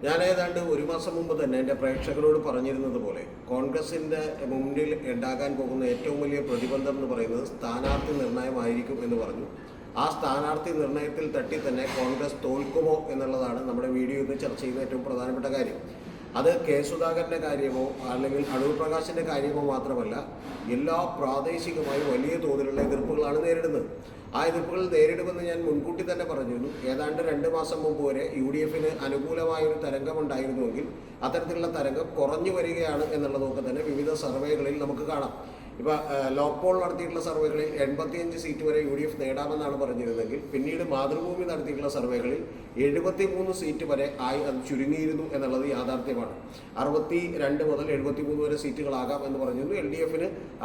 ഞാൻ ഏതാണ്ട് ഒരു മാസം മുമ്പ് തന്നെ എൻ്റെ പ്രേക്ഷകരോട് പറഞ്ഞിരുന്നത് പോലെ കോൺഗ്രസിൻ്റെ മുന്നിൽ ഉണ്ടാകാൻ പോകുന്ന ഏറ്റവും വലിയ പ്രതിബന്ധം എന്ന് പറയുന്നത് സ്ഥാനാർത്ഥി നിർണയമായിരിക്കും എന്ന് പറഞ്ഞു. ആ സ്ഥാനാർത്ഥി നിർണയത്തിൽ തട്ടി തന്നെ കോൺഗ്രസ് തോൽക്കുമോ എന്നുള്ളതാണ് നമ്മുടെ വീഡിയോ ഇന്ന് ചർച്ച ചെയ്യുന്ന ഏറ്റവും പ്രധാനപ്പെട്ട കാര്യം. അത് കെ സുധാകരൻ്റെ കാര്യമോ അല്ലെങ്കിൽ അടൂർ പ്രകാശിൻ്റെ കാര്യമോ മാത്രമല്ല, എല്ലാ പ്രാദേശികമായി വലിയ തോതിലുള്ള എതിർപ്പുകളാണ് നേരിടുന്നത്. ആ എതിർപ്പുകൾ നേരിടുമെന്ന് ഞാൻ മുൻകൂട്ടി തന്നെ പറഞ്ഞിരുന്നു. ഏതാണ്ട് 2 മാസം മുമ്പ് വരെ UDF അനുകൂലമായൊരു തരംഗമുണ്ടായിരുന്നുവെങ്കിൽ അത്തരത്തിലുള്ള തരംഗം കുറഞ്ഞു വരികയാണ് എന്നുള്ളതൊക്കെ തന്നെ വിവിധ സർവേകളിൽ നമുക്ക് കാണാം. ഇപ്പോൾ ലോക് പോൾ നടത്തിയിട്ടുള്ള സർവേകളിൽ 85 സീറ്റ് വരെ UDF നേടാമെന്നാണ് പറഞ്ഞിരുന്നെങ്കിൽ പിന്നീട് മാതൃഭൂമി നടത്തിയിട്ടുള്ള സർവേകളിൽ 73 സീറ്റ് വരെ ആയി അത് ചുരുങ്ങിയിരുന്നു എന്നുള്ളത് യാഥാർത്ഥ്യമാണ്. 62 മുതൽ 73 വരെ സീറ്റുകളാകാം എന്ന് പറഞ്ഞിരുന്നു. LDF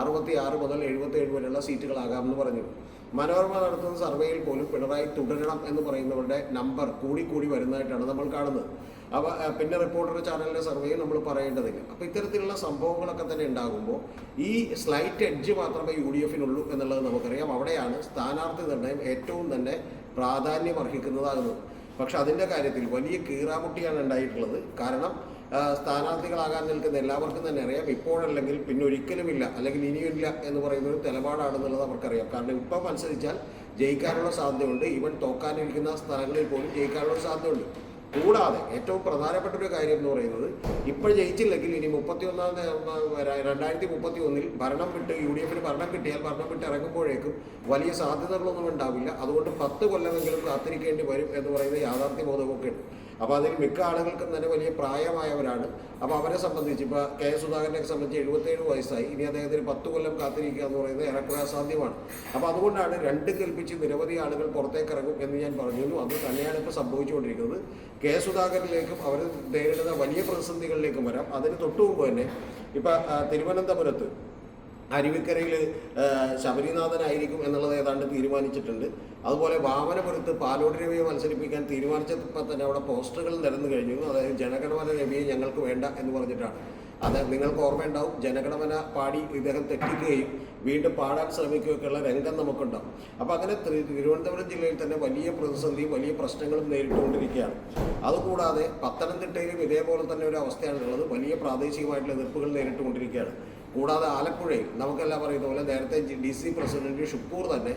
66 മുതൽ 77 വരെയുള്ള സീറ്റുകളാകാമെന്ന് പറഞ്ഞിരുന്നു. മനോരമ നടത്തുന്ന സർവേയിൽ പോലും പിണറായി തുടരണം എന്ന് പറയുന്നവരുടെ നമ്പർ കൂടി വരുന്നതായിട്ടാണ് നമ്മൾ കാണുന്നത്. അപ്പോൾ പിന്നെ റിപ്പോർട്ടർ ചാനലിൻ്റെ സർവേയിൽ നമ്മൾ പറയേണ്ടതില്ല. അപ്പോൾ ഇത്തരത്തിലുള്ള സംഭവങ്ങളൊക്കെ തന്നെ ഉണ്ടാകുമ്പോൾ ഈ സ്ലൈറ്റ് എഡ്ജ് മാത്രമേ UDF എന്നുള്ളത് നമുക്കറിയാം. അവിടെയാണ് സ്ഥാനാർത്ഥി നിർണയം ഏറ്റവും തന്നെ പ്രാധാന്യം അർഹിക്കുന്നതാകുന്നത്. പക്ഷെ അതിൻ്റെ കാര്യത്തിൽ വലിയ കീറാമുട്ടിയാണ് ഉണ്ടായിട്ടുള്ളത്. കാരണം സ്ഥാനാർത്ഥികളാകാൻ നിൽക്കുന്ന എല്ലാവർക്കും തന്നെ അറിയാം, ഇപ്പോഴല്ലെങ്കിൽ പിന്നെ ഒരിക്കലുമില്ല അല്ലെങ്കിൽ ഇനിയില്ല എന്ന് പറയുന്ന ഒരു നിലപാടാണെന്നുള്ളത് അവർക്കറിയാം. കാരണം ഇപ്പം മത്സരിച്ചാൽ ജയിക്കാനുള്ള സാധ്യതയുണ്ട്. ഈവൻ തോക്കാനിരിക്കുന്ന സ്ഥലങ്ങളിൽ പോലും ജയിക്കാനുള്ള സാധ്യതയുണ്ട്. കൂടാതെ ഏറ്റവും പ്രധാനപ്പെട്ട ഒരു കാര്യം എന്ന് പറയുന്നത്, ഇപ്പോൾ ജയിച്ചില്ലെങ്കിൽ ഇനി 2031 ഭരണം വിട്ട് UDF ഭരണം കിട്ടിയാൽ ഭരണം വിട്ട് ഇറങ്ങുമ്പോഴേക്കും വലിയ സാധ്യതകളൊന്നും ഉണ്ടാവില്ല. അതുകൊണ്ട് 10 കൊല്ലമെങ്കിലും കാത്തിരിക്കേണ്ടി വരും എന്ന് പറയുന്ന യാഥാർത്ഥ്യ ബോധമൊക്കെ ഉണ്ട്. അപ്പോൾ അതിൽ മിക്ക ആളുകൾക്കും തന്നെ വലിയ പ്രായമായവരാണ്. അപ്പോൾ അവരെ സംബന്ധിച്ച് ഇപ്പോൾ കെ സുധാകരനെ സംബന്ധിച്ച് 77 വയസ്സായി. ഇനി അദ്ദേഹത്തിന് 10 കൊല്ലം കാത്തിരിക്കുക എന്ന് പറയുന്നത് ഏറെക്കുറെ അസാധ്യമാണ്. അപ്പോൾ അതുകൊണ്ടാണ് 2 കൽപ്പിച്ച് നിരവധി ആളുകൾ പുറത്തേക്ക് ഇറങ്ങും എന്ന് ഞാൻ പറഞ്ഞിരുന്നു. അത് തന്നെയാണ് ഇപ്പോൾ സംഭവിച്ചുകൊണ്ടിരിക്കുന്നത്. കെ സുധാകരനിലേക്കും അവർ നേരിടുന്ന വലിയ പ്രതിസന്ധികളിലേക്കും വരാം. അതിന് തൊട്ടു മുമ്പ് തന്നെ ഇപ്പോൾ തിരുവനന്തപുരത്ത് അരുവിക്കരയിൽ ശബരിനാഥനായിരിക്കും എന്നുള്ളത് ഏതാണ്ട് തീരുമാനിച്ചിട്ടുണ്ട്. അതുപോലെ വാമനപുരത്ത് പാലോട് രവിയെ മത്സരിപ്പിക്കാൻ തീരുമാനിച്ചപ്പോൾ തന്നെ അവിടെ പോസ്റ്ററുകൾ നിരന്നു കഴിഞ്ഞു. അതായത് ജനഗണമന രവിയെ ഞങ്ങൾക്ക് വേണ്ട എന്ന് പറഞ്ഞിട്ടാണ്. അത് നിങ്ങൾക്ക് ഓർമ്മയുണ്ടാവും, ജനഗണമന പാടി ഇദ്ദേഹം തെറ്റിക്കുകയും വീണ്ടും പാടാൻ ശ്രമിക്കുകയൊക്കെയുള്ള രംഗം നമുക്കുണ്ടാവും. അപ്പോൾ അങ്ങനെ തിരുവനന്തപുരം ജില്ലയിൽ തന്നെ വലിയ പ്രതിസന്ധിയും വലിയ പ്രശ്നങ്ങളും നേരിട്ടുകൊണ്ടിരിക്കുകയാണ്. അതുകൂടാതെ പത്തനംതിട്ടയിലും ഇതേപോലെ തന്നെ ഒരു അവസ്ഥയാണുള്ളത്. വലിയ പ്രാദേശികമായിട്ടുള്ള എതിർപ്പുകൾ നേരിട്ടുകൊണ്ടിരിക്കുകയാണ്. കൂടാതെ ആലപ്പുഴയിൽ നമുക്കെല്ലാം പറയുന്ന പോലെ നേരത്തെ DC പ്രസിഡന്റ് ഷുക്കൂർ തന്നെ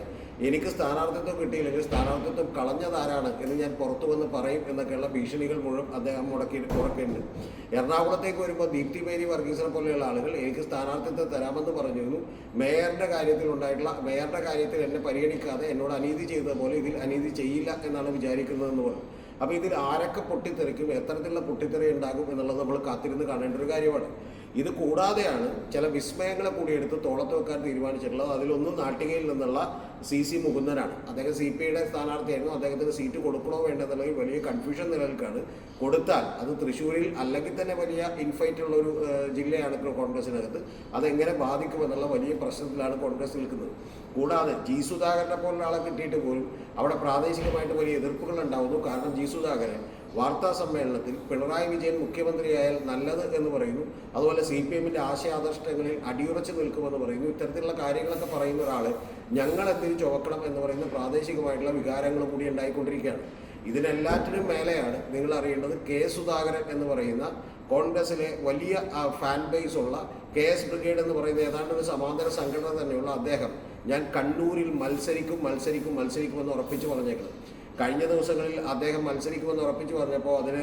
എനിക്ക് സ്ഥാനാർത്ഥിത്വം കിട്ടിയില്ലെങ്കിൽ സ്ഥാനാർത്ഥിത്വം കളഞ്ഞതാരാണ് എന്ന് ഞാൻ പുറത്തു വന്ന് പറയും എന്നൊക്കെയുള്ള ഭീഷണികൾ മുഴുവൻ അദ്ദേഹം മുടക്കിയിട്ടുണ്ട്. എറണാകുളത്തേക്ക് വരുമ്പോൾ ദീപ്തി മേരി വർഗീസിനെ പോലെയുള്ള ആളുകൾ എനിക്ക് സ്ഥാനാർത്ഥിത്വം തരാമെന്ന് പറഞ്ഞിരുന്നു. മേയറുടെ കാര്യത്തിൽ എന്നെ പരിഗണിക്കാതെ എന്നോട് അനീതി ചെയ്തതുപോലെ ഇതിൽ അനീതി ചെയ്യില്ല എന്നാണ് വിചാരിക്കുന്നതെന്ന് പറഞ്ഞു. അപ്പോൾ ഇതിൽ ആരൊക്കെ പൊട്ടിത്തെറിക്കും, എത്തരത്തിലുള്ള പൊട്ടിത്തെറി ഉണ്ടാകും എന്നുള്ളത് നമ്മൾ കാത്തിരുന്ന് കാണേണ്ട ഒരു കാര്യമാണ്. ഇത് കൂടാതെയാണ് ചില വിസ്മയങ്ങളെ കൂടി എടുത്ത് തോളത്ത് വെക്കാൻ തീരുമാനിച്ചിട്ടുള്ളത്. അതിലൊന്നും നാട്ടികയിൽ നിന്നുള്ള CC മുകുന്ദനാണ്. അദ്ദേഹം CPIയുടെ സ്ഥാനാർത്ഥിയായിരുന്നു. അദ്ദേഹത്തിന് സീറ്റ് കൊടുക്കണോ വേണ്ടെന്നുള്ള വലിയ കൺഫ്യൂഷൻ നിലനിൽക്കാണ്. കൊടുത്താൽ അത് തൃശ്ശൂരിൽ അല്ലെങ്കിൽ തന്നെ വലിയ ഇൻഫൈറ്റുള്ളൊരു ജില്ലയാണ് കോൺഗ്രസിനകത്ത്. അതെങ്ങനെ ബാധിക്കുമെന്നുള്ള വലിയ പ്രശ്നത്തിലാണ് കോൺഗ്രസ് നിൽക്കുന്നത്. കൂടാതെ G സുധാകരനെ പോലുള്ള ആളെ കിട്ടിയിട്ട് പോലും അവിടെ പ്രാദേശികമായിട്ട് വലിയ എതിർപ്പുകൾ ഉണ്ടാവുന്നു. കാരണം G സുധാകരൻ വാർത്താ സമ്മേളനത്തിൽ പിണറായി വിജയൻ മുഖ്യമന്ത്രിയായാൽ നല്ലത് എന്ന് പറയുന്നു. അതുപോലെ CPMന്റെ ആശയാദർശങ്ങളിൽ അടിയുറച്ച് നിൽക്കുമെന്ന് പറയുന്നു. ഇത്തരത്തിലുള്ള കാര്യങ്ങളൊക്കെ പറയുന്ന ഒരാൾ ഞങ്ങളെന്തിനു ചുവക്കണം എന്ന് പറയുന്ന പ്രാദേശികമായിട്ടുള്ള വികാരങ്ങൾ കൂടി ഉണ്ടായിക്കൊണ്ടിരിക്കുകയാണ്. ഇതിനെല്ലാറ്റിനും മേലെയാണ് നിങ്ങൾ അറിയേണ്ടത്, കെ സുധാകരൻ എന്ന് പറയുന്ന കോൺഗ്രസിലെ വലിയ ഫാൻ ബേസ് ഉള്ള KS ബ്രിഗേഡ് എന്ന് പറയുന്ന ഏതാണ്ട് ഒരു സമാന്തര സംഘടന തന്നെയുള്ള അദ്ദേഹം ഞാൻ കണ്ണൂരിൽ മത്സരിക്കുമെന്ന് ഉറപ്പിച്ച് പറഞ്ഞേക്കുന്നത്. കഴിഞ്ഞ ദിവസങ്ങളിൽ അദ്ദേഹം മത്സരിക്കുമെന്ന് ഉറപ്പിച്ച് പറഞ്ഞപ്പോൾ അതിന്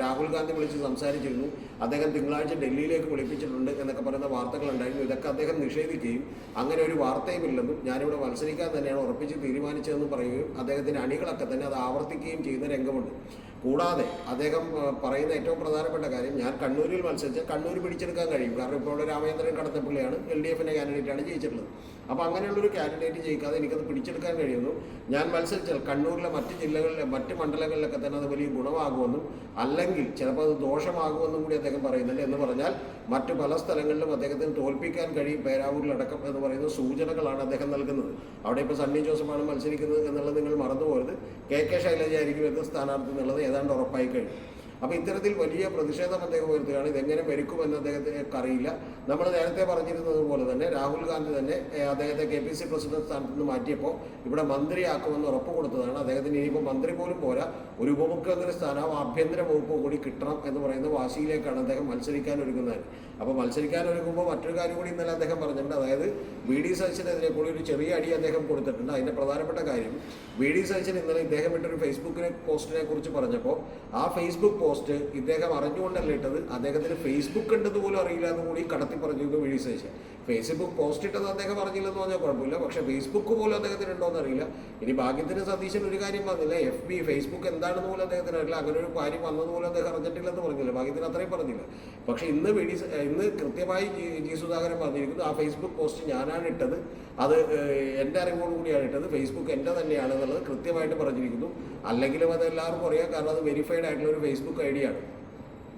രാഹുൽ ഗാന്ധി വിളിച്ച് സംസാരിച്ചിരുന്നു. അദ്ദേഹം തിങ്കളാഴ്ച ഡൽഹിയിലേക്ക് വിളിപ്പിച്ചിട്ടുണ്ട് എന്നൊക്കെ പറയുന്ന വാർത്തകളുണ്ടായിരുന്നു. ഇതൊക്കെ അദ്ദേഹം നിഷേധിക്കുകയും അങ്ങനെ ഒരു വാർത്തയുമില്ലെന്നും ഞാനിവിടെ മത്സരിക്കാൻ തന്നെയാണ് ഉറപ്പിച്ച് തീരുമാനിച്ചതെന്ന് പറയുകയും അദ്ദേഹത്തിൻ്റെ അണികളൊക്കെ തന്നെ അത് ആവർത്തിക്കുകയും ചെയ്യുന്ന രംഗമുണ്ട്. കൂടാതെ അദ്ദേഹം പറയുന്ന ഏറ്റവും പ്രധാനപ്പെട്ട കാര്യം, ഞാൻ കണ്ണൂരിൽ മത്സരിച്ചാൽ കണ്ണൂർ പിടിച്ചെടുക്കാൻ കഴിയും. കാരണം ഇപ്പോൾ ഇവിടെ രാമചന്ദ്രൻ കടന്നപ്പള്ളിയാണ് LDFന്റെ കാൻഡിഡേറ്റാണ് ജയിച്ചിട്ടുള്ളത്. അപ്പോൾ അങ്ങനെയുള്ളൊരു കാൻഡിഡേറ്റ് ജയിക്കാതെ എനിക്കത് പിടിച്ചെടുക്കാൻ കഴിയുന്നു. ഞാൻ മത്സരിച്ചാൽ കണ്ണൂരിലെ മറ്റ് ജില്ലകളിലെ മറ്റ് മണ്ഡലങ്ങളിലൊക്കെ തന്നെ അത് വലിയ ഗുണമാകുമെന്നും അല്ലെങ്കിൽ ചിലപ്പോൾ അത് ദോഷമാകുമെന്നും കൂടി അദ്ദേഹം പറയുന്നുണ്ട്. എന്ന് പറഞ്ഞാൽ മറ്റു പല സ്ഥലങ്ങളിലും അദ്ദേഹത്തിന് തോൽപ്പിക്കാൻ കഴിയും, പേരാവൂരിലടക്കം എന്ന് പറയുന്ന സൂചനകളാണ് അദ്ദേഹം നൽകുന്നത്. അവിടെ ഇപ്പോൾ സണ്ണി ജോസഫാണ് മത്സരിക്കുന്നത് എന്നുള്ളത് നിങ്ങൾ മറന്നുപോകരുത്. KK ശൈലജ ആയിരിക്കും എന്ന സ്ഥാനാർത്ഥി എന്നുള്ളത് ഏതാണ്ട് ഉറപ്പായി കഴിഞ്ഞു. അപ്പോൾ ഇത്തരത്തിൽ വലിയ പ്രതിഷേധം അദ്ദേഹം ഉയർത്തുകയാണ്. ഇതെങ്ങനെ മെരുക്കുമെന്ന് അദ്ദേഹത്തിന് അറിയില്ല. നമ്മൾ നേരത്തെ പറഞ്ഞിരുന്നത് പോലെ തന്നെ രാഹുൽ ഗാന്ധി തന്നെ അദ്ദേഹത്തെ KPC പ്രസിഡന്റ് സ്ഥാനത്ത് നിന്ന് മാറ്റിയപ്പോൾ ഇവിടെ മന്ത്രിയാക്കുമെന്ന് ഉറപ്പ് കൊടുത്തതാണ്. അദ്ദേഹത്തിന് ഇനിയിപ്പോൾ മന്ത്രി പോലും പോരാ, ഒരു ഉപമുഖ്യമന്ത്രി സ്ഥാനവും ആഭ്യന്തര വകുപ്പും കൂടി കിട്ടണം എന്ന് പറയുന്ന വാശിയിലേക്കാണ് അദ്ദേഹം മത്സരിക്കാൻ ഒരുങ്ങുന്നത്. അപ്പോൾ മത്സരിക്കാൻ ഒരുങ്ങുമ്പോൾ മറ്റൊരു കാര്യം കൂടി ഇന്നലെ അദ്ദേഹം പറഞ്ഞിട്ടുണ്ട്. അതായത് VD സതീശനെതിരെ കൂടി ഒരു ചെറിയ അടി അദ്ദേഹം കൊടുത്തിട്ടുണ്ട്. അതിൻ്റെ പ്രധാനപ്പെട്ട കാര്യം VD സതീശൻ ഇന്നലെ ഇദ്ദേഹം ഇട്ടൊരു ഫേസ്ബുക്കിനെ പോസ്റ്റിനെ കുറിച്ച് പറഞ്ഞപ്പോൾ ആ ഫേസ്ബുക്ക് പോസ്റ്റ് ഇദ്ദേഹം അറിഞ്ഞുകൊണ്ടല്ല ഇട്ടത്, അദ്ദേഹത്തിന് ഫേസ്ബുക്ക് ഉണ്ടെന്ന് പോലും അറിയില്ല എന്ന് കൂടി കടത്തി പറഞ്ഞിരുന്നു VD സതീശൻ. ഫേസ്ബുക്ക് പോസ്റ്റ് ഇട്ടത് അദ്ദേഹം അറിഞ്ഞില്ലെന്ന് പറഞ്ഞാൽ കുഴപ്പമില്ല, പക്ഷേ ഫേസ്ബുക്ക് പോലും അദ്ദേഹത്തിന് ഉണ്ടോയെന്ന് അറിയില്ല. ഇനി ഭാഗ്യത്തിന് സതീശൻ ഒരു കാര്യം പറഞ്ഞില്ല, FB ഫേസ്ബുക്ക് എന്താണെന്ന് പോലും അദ്ദേഹത്തിന് അറിയില്ല, അങ്ങനെ ഒരു കാര്യം വന്നതുപോലും അദ്ദേഹം അറിഞ്ഞിട്ടില്ലെന്ന് പറഞ്ഞില്ല, ഭാഗ്യത്തിന് അത്രയും പറഞ്ഞില്ല. പക്ഷേ ഇന്ന് കൃത്യമായി G സുധാകരൻ പറഞ്ഞിരിക്കുന്നു, ആ ഫേസ്ബുക്ക് പോസ്റ്റ് ഞാനാണ് ഇട്ടത്, അത് എൻ്റെ അറിവോടുകൂടിയാണ് ഇട്ടത്, ഫേസ്ബുക്ക് എൻ്റെ തന്നെയാണ് എന്നുള്ളത് കൃത്യമായിട്ട് പറഞ്ഞിരിക്കുന്നു. അല്ലെങ്കിലും അത് എല്ലാവർക്കും അറിയാം, കാരണം അത് വെരിഫൈഡ് ആയിട്ടുള്ള ഒരു ഫേസ്ബുക്ക് ID ആണ്.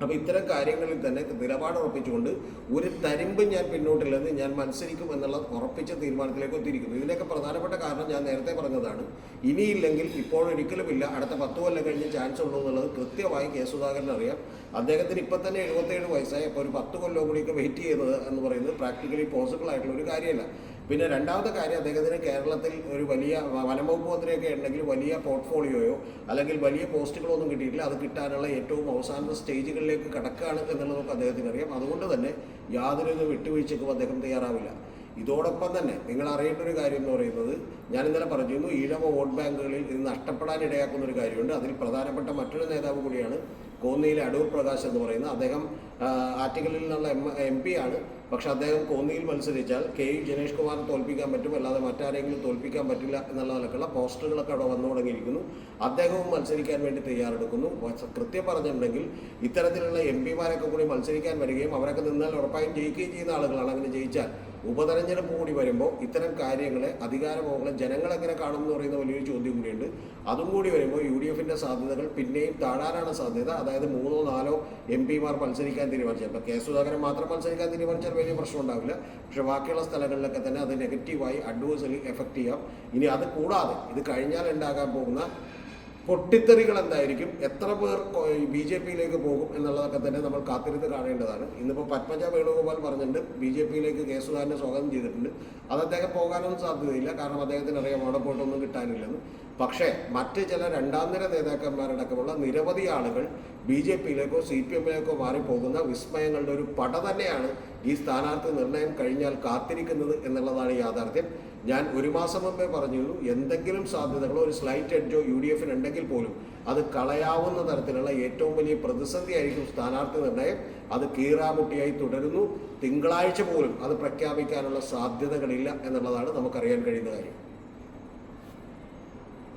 അപ്പോൾ ഇത്തരം കാര്യങ്ങളിൽ തന്നെ നിലപാട് ഉറപ്പിച്ചുകൊണ്ട് ഒരു തരിമ്പ് ഞാൻ പിന്നോട്ടില്ലെന്ന്, ഞാൻ മത്സരിക്കും എന്നുള്ള ഉറപ്പിച്ച തീരുമാനത്തിലേക്ക് എത്തിയിരിക്കുന്നു. ഇതിൻ്റെയൊക്കെ പ്രധാനപ്പെട്ട കാരണം ഞാൻ നേരത്തെ പറഞ്ഞതാണ്. ഇനിയില്ലെങ്കിൽ ഇപ്പോഴൊരിക്കലുമില്ല, അടുത്ത 10 കൊല്ലം കഴിഞ്ഞ് ചാൻസ് ഉള്ളൂ എന്നുള്ളത് കൃത്യമായി K സുധാകരൻ അറിയാം. അദ്ദേഹത്തിന് ഇപ്പം തന്നെ 77 വയസ്സായി. അപ്പോൾ ഒരു 10 കൊല്ലം കൂടിയൊക്കെ വെയിറ്റ് ചെയ്യുന്നത് എന്ന് പറയുന്നത് പ്രാക്ടിക്കലി പോസിബിൾ ആയിട്ടുള്ള ഒരു കാര്യമല്ല. പിന്നെ രണ്ടാമത്തെ കാര്യം, അദ്ദേഹത്തിന് കേരളത്തിൽ ഒരു വലിയ വനംവകുപ്പ് മന്ത്രിയൊക്കെ ഉണ്ടെങ്കിൽ വലിയ പോർട്ട്ഫോളിയോയോ അല്ലെങ്കിൽ വലിയ പോസ്റ്റുകളോ ഒന്നും കിട്ടിയിട്ടില്ല. അത് കിട്ടാനുള്ള ഏറ്റവും അവസാനത്തെ സ്റ്റേജുകളിലേക്ക് കടക്കുകയാണ് എന്നുള്ളതൊക്കെ അദ്ദേഹത്തിന് അറിയാം. അതുകൊണ്ട് തന്നെ യാതൊരു വിട്ടുവീഴ്ചയ്ക്കും അദ്ദേഹം തയ്യാറാവില്ല. ഇതോടൊപ്പം തന്നെ നിങ്ങൾ അറിയേണ്ട ഒരു കാര്യം എന്ന് പറയുന്നത്, ഞാൻ ഇന്നലെ പറഞ്ഞിരുന്നു, ഈഴവ വോട്ട് ബാങ്കുകളിൽ ഇത് നഷ്ടപ്പെടാൻ ഇടയാക്കുന്ന ഒരു കാര്യമുണ്ട്. അതിൽ പ്രധാനപ്പെട്ട മറ്റൊരു നേതാവ് കൂടിയാണ് കോന്നിയിലെ അടൂർ പ്രകാശ് എന്ന് പറയുന്നത്. അദ്ദേഹം ആറ്റിങ്ങലിൽ നിന്നുള്ള MP ആണ്. പക്ഷെ അദ്ദേഹം കോന്നിയിൽ മത്സരിച്ചാൽ KU ജനേഷ് കുമാറിനെ തോൽപ്പിക്കാൻ പറ്റും, അല്ലാതെ മറ്റാരെങ്കിലും തോൽപ്പിക്കാൻ പറ്റില്ല എന്നുള്ള നിലക്കുള്ള പോസ്റ്ററുകളൊക്കെ അവിടെ വന്നു തുടങ്ങിയിരിക്കുന്നു. അദ്ദേഹവും മത്സരിക്കാൻ വേണ്ടി തയ്യാറെടുക്കുന്നു. കൃത്യം പറഞ്ഞിട്ടുണ്ടെങ്കിൽ ഇത്തരത്തിലുള്ള MP മാരൊക്കെ കൂടി മത്സരിക്കാൻ വരികയും അവരൊക്കെ നിന്നാൽ ഉറപ്പായും ജയിക്കുകയും ചെയ്യുന്ന ആളുകളാണ്. അങ്ങനെ ജയിച്ചാൽ ഉപതെരഞ്ഞെടുപ്പ് കൂടി വരുമ്പോൾ ഇത്തരം കാര്യങ്ങളെ അധികാരമോഹങ്ങളെ ജനങ്ങളെങ്ങനെ കാണും എന്ന് പറയുന്ന വലിയൊരു ചോദ്യം കൂടിയുണ്ട്. അതും കൂടി വരുമ്പോൾ UDFൻ്റെ സാധ്യതകൾ പിന്നെയും താഴാനാണ് സാധ്യത. അതായത് 3 or 4 MP മാർ മത്സരിക്കാൻ തീരുമാനിച്ചാൽ, ഇപ്പോൾ K സുധാകരൻ മാത്രം മത്സരിക്കാൻ തീരുമാനിച്ചാൽ വലിയ പ്രശ്നം ഉണ്ടാവില്ല. പക്ഷേ ബാക്കിയുള്ള സ്ഥലങ്ങളിലൊക്കെ തന്നെ അത് നെഗറ്റീവായി അഡ്വേഴ്സലി എഫക്റ്റ് ചെയ്യാം. ഇനി അത് കൂടാതെ ഇത് കഴിഞ്ഞാൽ ഉണ്ടാകാൻ പോകുന്ന പൊട്ടിത്തെറികൾ എന്തായിരിക്കും, എത്ര പേർ BJP-യിലേക്ക് പോകും എന്നുള്ളതൊക്കെ തന്നെ നമ്മൾ കാത്തിരുന്ന് കാണേണ്ടതാണ്. ഇന്നിപ്പോൾ പത്മജ വേണുഗോപാൽ പറഞ്ഞിട്ടുണ്ട് BJP-യിലേക്ക് K സുധാകരനെ സ്വാഗതം ചെയ്തിട്ടുണ്ട്. അത് അദ്ദേഹം പോകാനൊന്നും സാധ്യതയില്ല, കാരണം അദ്ദേഹത്തിന് അറിയാം അവിടെ പോയിട്ടൊന്നും കിട്ടാനില്ലെന്ന്. പക്ഷേ മറ്റ് ചില രണ്ടാം നിര നേതാക്കന്മാരടക്കമുള്ള നിരവധി ആളുകൾ BJP-യിലേക്കോ CPM-ലേക്കോ മാറിപ്പോകുന്ന വിസ്മയങ്ങളുടെ ഒരു പട തന്നെയാണ് ഈ സ്ഥാനാർത്ഥി നിർണയം കഴിഞ്ഞാൽ കാത്തിരിക്കുന്നത് എന്നുള്ളതാണ് യാഥാർത്ഥ്യം. ഞാൻ 1 മാസം മുമ്പേ പറഞ്ഞിരുന്നു, എന്തെങ്കിലും സാധ്യതകളോ ഒരു സ്ലൈറ്റ് എഡ്ജോ UDF-ന് ഉണ്ടെങ്കിൽ പോലും അത് കളയാവുന്ന തരത്തിലുള്ള ഏറ്റവും വലിയ പ്രതിസന്ധിയായിരിക്കും സ്ഥാനാർത്ഥി നിർണയം. അത് കീറാമുട്ടിയായി തുടരുന്നു. തിങ്കളാഴ്ച പോലും അത് പ്രഖ്യാപിക്കാനുള്ള സാധ്യതകളില്ല എന്നുള്ളതാണ് നമുക്കറിയാൻ കഴിയുന്ന കാര്യം.